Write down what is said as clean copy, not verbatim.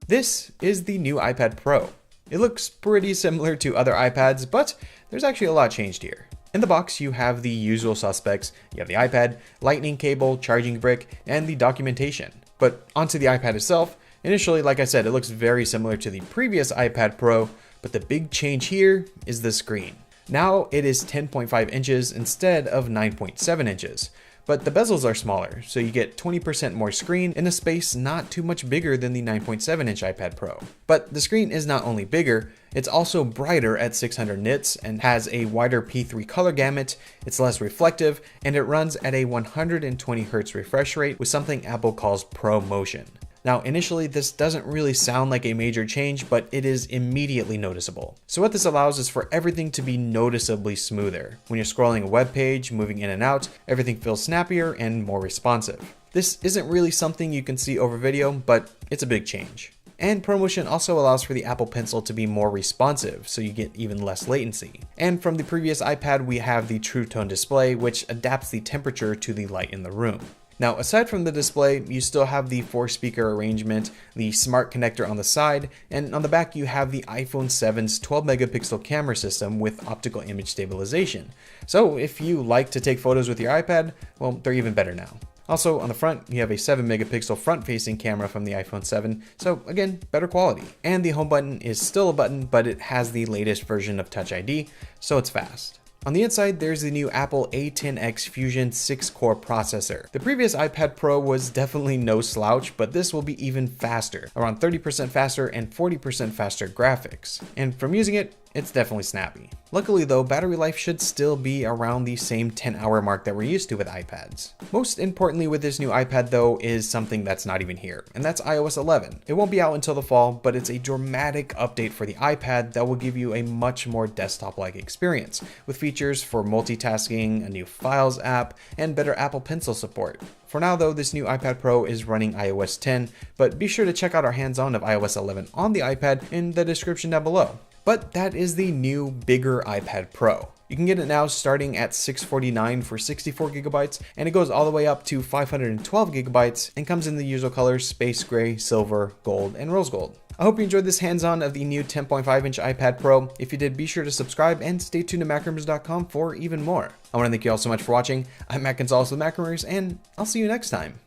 This is the new iPad Pro. It looks pretty similar to other iPads, but there's actually a lot changed here. In the box, you have the usual suspects. You have the iPad, lightning cable, charging brick, and the documentation. But onto the iPad itself, initially, like I said, it looks very similar to the previous iPad Pro, but the big change here is the screen. Now it is 10.5 inches instead of 9.7 inches. But the bezels are smaller, so you get 20% more screen in a space not too much bigger than the 9.7-inch iPad Pro. But the screen is not only bigger, it's also brighter at 600 nits and has a wider P3 color gamut, it's less reflective, and it runs at a 120Hz refresh rate with something Apple calls Pro Motion. Now, initially, this doesn't really sound like a major change, but it is immediately noticeable. So what this allows is for everything to be noticeably smoother. When you're scrolling a web page, moving in and out, everything feels snappier and more responsive. This isn't really something you can see over video, but it's a big change. And ProMotion also allows for the Apple Pencil to be more responsive, so you get even less latency. And from the previous iPad, we have the True Tone display, which adapts the temperature to the light in the room. Now, aside from the display, you still have the 4-speaker arrangement, the smart connector on the side, and on the back you have the iPhone 7's 12-megapixel camera system with optical image stabilization. So if you like to take photos with your iPad, well, they're even better now. Also, on the front, you have a 7-megapixel front-facing camera from the iPhone 7, so again, better quality. And the home button is still a button, but it has the latest version of Touch ID, so it's fast. On the inside, there's the new Apple A10X Fusion 6-core processor. The previous iPad Pro was definitely no slouch, but this will be even faster, around 30% faster and 40% faster graphics. And from using it, it's definitely snappy. Luckily though, battery life should still be around the same 10-hour mark that we're used to with iPads. Most importantly with this new iPad though is something that's not even here, and that's iOS 11. It won't be out until the fall, but it's a dramatic update for the iPad that will give you a much more desktop-like experience, with features for multitasking, a new Files app, and better Apple Pencil support. For now though, this new iPad Pro is running iOS 10, but be sure to check out our hands-on of iOS 11 on the iPad in the description down below. But that is the new, bigger iPad Pro. You can get it now starting at $649 for 64 gigabytes, and it goes all the way up to 512 gigabytes and comes in the usual colors space gray, silver, gold, and rose gold. I hope you enjoyed this hands-on of the new 10.5-inch iPad Pro. If you did, be sure to subscribe and stay tuned to MacRumors.com for even more. I want to thank you all so much for watching. I'm Matt Gonzalez with MacRumors, and I'll see you next time.